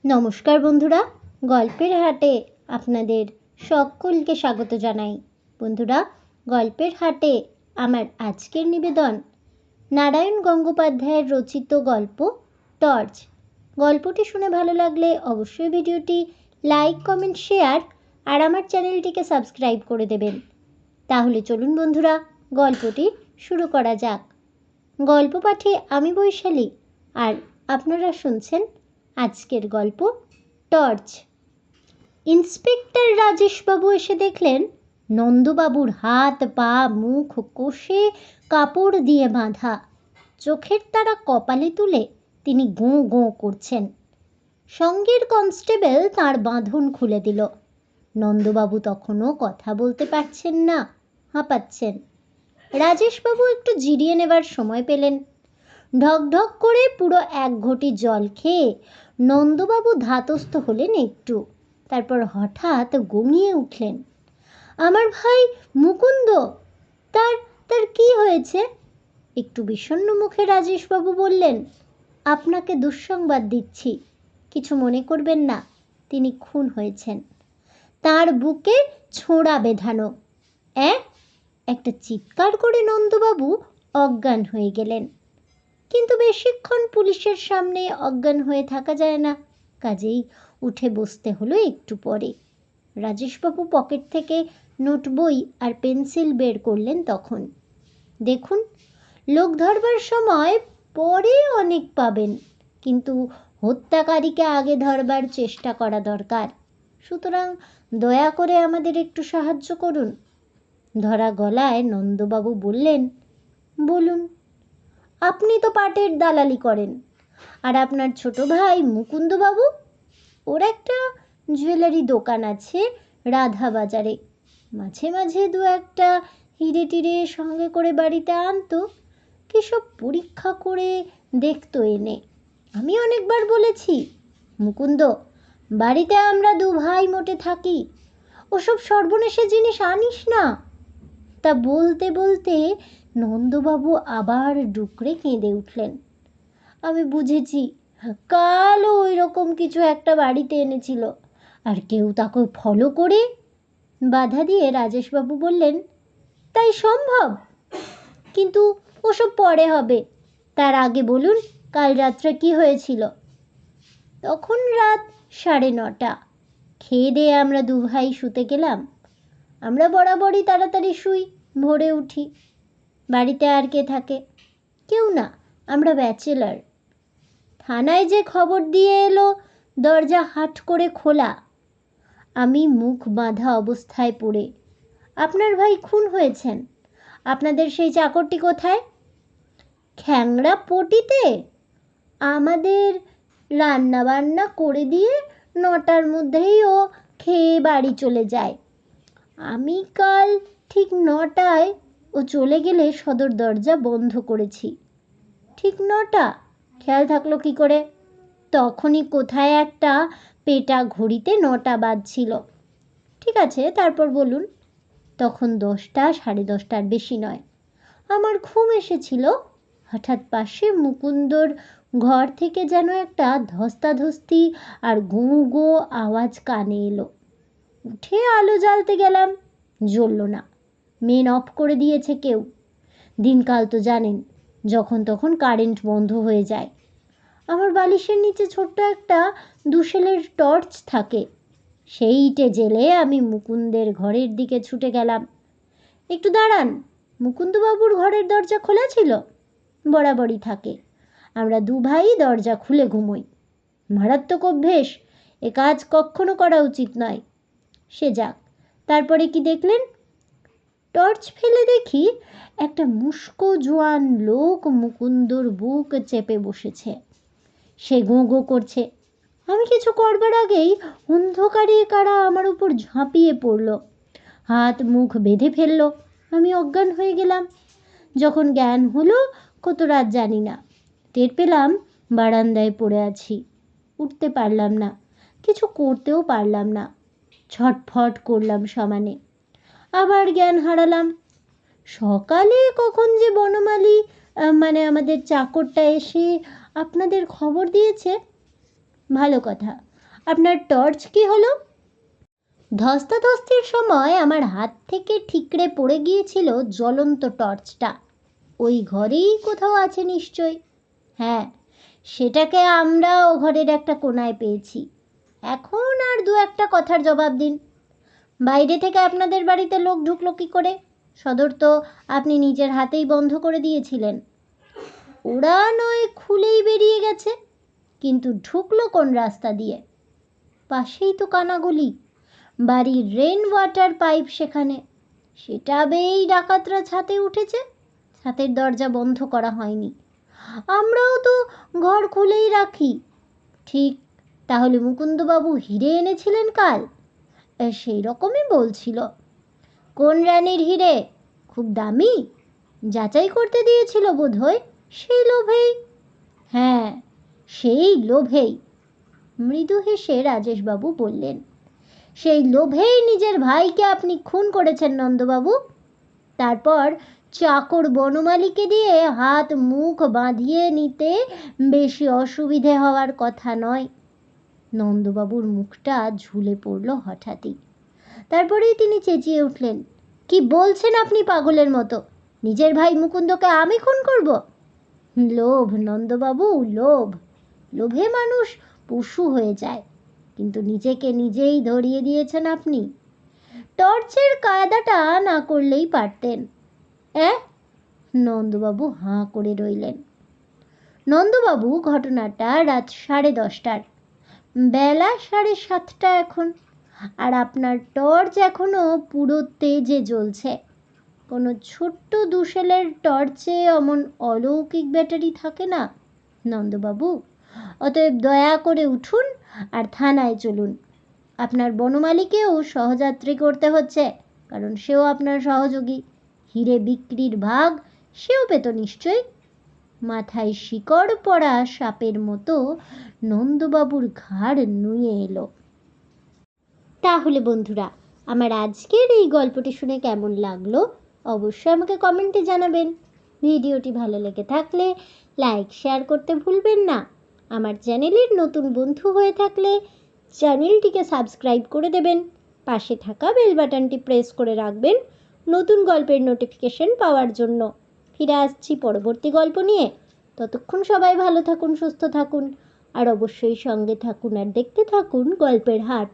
নমস্কার বন্ধুরা, গল্পের হাটে আপনাদের সকলকে স্বাগত জানাই। বন্ধুরা, গল্পের হাটে আমার আজকের নিবেদন নারায়ণ গঙ্গোপাধ্যায়ের রচিত গল্প টর্চ। গল্পটি শুনে ভালো লাগলে অবশ্যই ভিডিওটি লাইক, কমেন্ট, শেয়ার আর আমার চ্যানেলটিকে সাবস্ক্রাইব করে দেবেন। তাহলে চলুন বন্ধুরা, গল্পটি শুরু করা যাক। গল্প পাঠে আমি বৈশালী, আর আপনারা শুনছেন আজকের গল্প টর্চ। ইন্সপেক্টর রাজেশবাবু এসে দেখলেন নন্দবাবুর হাত, পা, মুখ কষে কাপড় দিয়ে বাঁধা। চোখের তারা কপালে তুলে তিনি গোঁ গোঁ করছেন। সঙ্গের কনস্টেবল তাঁর বাঁধন খুলে দিল। নন্দবাবু তখনও কথা বলতে পারছেন না, হাঁপাচ্ছেন। রাজেশবাবু একটু জিরিয়ে নেবার সময় পেলেন। ঢক ঢক করে পুরো এক ঘটি জল খেয়ে নন্দবাবু ধাতস্থ হলেন একটু। তারপর হঠাৎ গঙিয়ে উঠলেন, আমার ভাই মুকুন্দ, তার তার কি হয়েছে? একটু বিষণ্ণ মুখে রাজেশবাবু বললেন, আপনাকে দুঃসংবাদ দিচ্ছি, কিছু মনে করবেন না, তিনি খুন হয়েছেন। তার বুকে ছোঁড়া বেঁধানো। একটা চিৎকার করে নন্দবাবু অজ্ঞান হয়ে গেলেন। কিন্তু বেশিক্ষণ পুলিশের সামনে অজ্ঞান হয়ে থাকা যায় না, কাজেই উঠে বসতে হলো একটু পরে। রাজেশবাবু পকেট থেকে নোট বই আর পেন্সিল বের করলেন তখন। দেখুন, লোক ধরবার সময় পরে অনেক পাবেন, কিন্তু হত্যাকারীকে আগে ধরবার চেষ্টা করা দরকার। সুতরাং দয়া করে আমাদের একটু সাহায্য করুন। ধরা গলায় নন্দবাবু বললেন, বলুন। আপনি তো পাটের দালালি করেন, আর আপনার ছোট ভাই মুকুন্দবাবু, ওর একটা জুয়েলারি দোকান আছে রাধা বাজারে। মাঝে মাঝে দু একটা হিরে টিরে সঙ্গে করে বাড়িতে আনতো, কিসব পরীক্ষা করে দেখতো এনে। আমি অনেকবার বলেছি, মুকুন্দ, বাড়িতে আমরা দু ভাই মোটে থাকি, ওসব সর্বনেশে জিনিস আনিস না। তা বলতে বলতে নন্দবাবু আবার ডুকরে কেঁদে উঠলেন। আমি বুঝেছি, কালও ওই রকম কিছু একটা বাড়িতে এনেছিল, আর কেউ তাকে ফলো করে। বাধা দিয়ে রাজেশবাবু বললেন, তাই সম্ভব? কিন্তু ওসব পরে হবে, তার আগে বলুন কাল রাত্রে কি হয়েছিল। তখন রাত 9:30। খেয়ে দিয়ে আমরা দু ভাই শুতে গেলাম। আমরা বরাবরই তাড়াতাড়ি শুই, ভোরে উঠি। বাড়িতে আর কে থাকে? কেউ না, আমরা ব্যাচেলার। থানায় যে খবর দিয়ে এলো দরজা হাট করে খোলা। আমি মুখ বাঁধা অবস্থায় পড়ে, আপনার ভাই খুন হয়েছেন। আপনাদের সেই চাকরটি কোথায়? খ্যাংড়া পটিতে। আমাদের রান্না বান্না করে দিয়ে 9টার মধ্যেই ও খেয়ে বাড়ি চলে যায়। আমি কাল ঠিক 9টায় ও চলে গেলে সদর দরজা বন্ধ করেছি। ঠিক 9টা, খেয়াল থাকলো কি করে? তখনই কোথায় একটা পেটা ঘড়িতে 9টা বাজছিল। ঠিক আছে, তারপর বলুন। তখন 10টা, 10:30টার বেশি নয়। আমার ঘুম এসেছিল। হঠাৎ পাশে মুকুন্দর ঘর থেকে যেন একটা ধস্তাধস্তি আর গোঁ গোঁ আওয়াজ কানে এলো। উঠে আলো জ্বালতে গেলাম, জ্বলল না। মেন অফ করে দিয়েছে কেউ। দিনকাল তো জানেন, যখন তখন কারেন্ট বন্ধ হয়ে যায়। আমার বালিশের নিচে ছোট্ট একটা দুশেলের টর্চ থাকে, সেইটে জেলে আমি মুকুন্দের ঘরের দিকে ছুটে গেলাম। একটু দাঁড়ান, মুকুন্দবাবুর ঘরের দরজা খোলা ছিল? বরাবরই থাকে। আমরা দু ভাই দরজা খুলে ঘুমোই। মারাত্মক অভ্যেস, এ কাজ কখনো করা উচিত নয়। সে যাক, তারপরে কি দেখলেন? টর্চ ফেলে দেখি একটা মুস্কো জোয়ান লোক মুকুন্দর বুক চেপে বসেছে। সে গোঁ গোঁ করছে। আমি কিছু করবার আগেই অন্ধকারে কারা আমার উপর ঝাঁপিয়ে পড়ল, হাত মুখ বেঁধে ফেলল। আমি অজ্ঞান হয়ে গেলাম। যখন জ্ঞান হলো কত রাত জানি না। টের পেলাম বারান্দায় পড়ে আছি। উঠতে পারলাম না, কিছু করতেও পারলাম না। ছটফট করলাম সমানে। আবার জ্ঞান হারালাম। সকালে কখন যে বনমালী মানে আমাদের চাকরটা এসে আপনাদের খবর দিয়েছে। ভালো কথা, আপনার টর্চ কি হলো? ধস্তাধস্তির সময় আমার হাত থেকে ঠিকরে পড়ে গিয়েছিল জ্বলন্ত টর্চটা। ওই ঘরেই কোথাও আছে নিশ্চয়ই। হ্যাঁ, সেটাকে আমরা ও ঘরের একটা কোনায় পেয়েছি। এখন আর দু একটা কথার জবাব দিন। বাইরে থেকে আপনাদের বাড়িতে লোক ঢুকলো কি করে? সদর তো আপনি নিজের হাতেই বন্ধ করে দিয়েছিলেন। ওরা নয় খুলেই বেরিয়ে গেছে, কিন্তু ঢুকলো কোন রাস্তা দিয়ে? পাশেই তো কানাগলি, বাড়ির রেন ওয়াটার পাইপ সেখানে। সেটা বেয়েই ডাকাতরা ছাদে উঠেছে। ছাদের দরজা বন্ধ করা হয়নি। আমরাও তো ঘর খুলেই রাখি। ঠিক, তাহলে মুকুন্দবাবু হিরে এনেছিলেন কাল? সেই রকমই বলছিল। কোন রানীর হিরে? খুব দামি? যাচাই করতে দিয়েছিল বোধহয়, সেই লোভেই। হ্যাঁ, সেই লোভেই, মৃদু হেসে রাজেশবাবু বললেন। সেই লোভেই নিজের ভাইকে আপনি খুন করেছেন নন্দবাবু। তারপর চাকর বনমালীকে দিয়ে হাত মুখ বাঁধিয়ে নিতে বেশি অসুবিধে হওয়ার কথা নয়। নন্দবাবুর মুখটা ঝুলে পড়ল হঠাৎই। তারপরেই তিনি চেঁচিয়ে উঠলেন, কি বলছেন আপনি পাগলের মতো? নিজের ভাই মুকুন্দকে আমি খুন করব? লোভ নন্দবাবু, লোভ। লোভে মানুষ পশু হয়ে যায়। কিন্তু নিজেকে নিজেই ধরিয়ে দিয়েছেন আপনি। টর্চের কায়দাটা না করলেই পারতেন। নন্দবাবু হাঁ করে রইলেন। নন্দবাবু, ঘটনাটা রাত 10:30টার। বেলা 7:30 এখন। আর আপনার টর্চ এখনো পুরো তেজে জ্বলছে। কোনো ছোট্ট দুশেলের টর্চে অমন অলৌকিক ব্যাটারি থাকে না নন্দবাবু। অতএব দয়া করে উঠুন আর থানায় চলুন। আপনার বনমালীকেও সহযাত্রী করতে হচ্ছে, কারণ সেও আপনার সহযোগী। হিরে বিক্রির ভাগ সেও পেত নিশ্চয়ই। মাথায় শিকড় পড়া সাপের মতো নন্দবাবুর ঘাড় নুয়ে এলো। তাহলে বন্ধুরা, আমার আজকের এই গল্পটি শুনে কেমন লাগলো অবশ্যই আমাকে কমেন্টে জানাবেন। ভিডিওটি ভালো লেগে থাকলে লাইক শেয়ার করতে ভুলবেন না। আমার চ্যানেলের নতুন বন্ধু হয়ে থাকলে চ্যানেলটিকে সাবস্ক্রাইব করে দেবেন। পাশে থাকা বেল বাটনটি প্রেস করে রাখবেন নতুন গল্পের নোটিফিকেশন পাওয়ার জন্য। ফিরে আসছি পরবর্তী গল্প নিয়ে। ততক্ষণ সবাই ভালো থাকুন, সুস্থ থাকুন, আর অবশ্যই সঙ্গে থাকুন আর দেখতে থাকুন গল্পের হাট।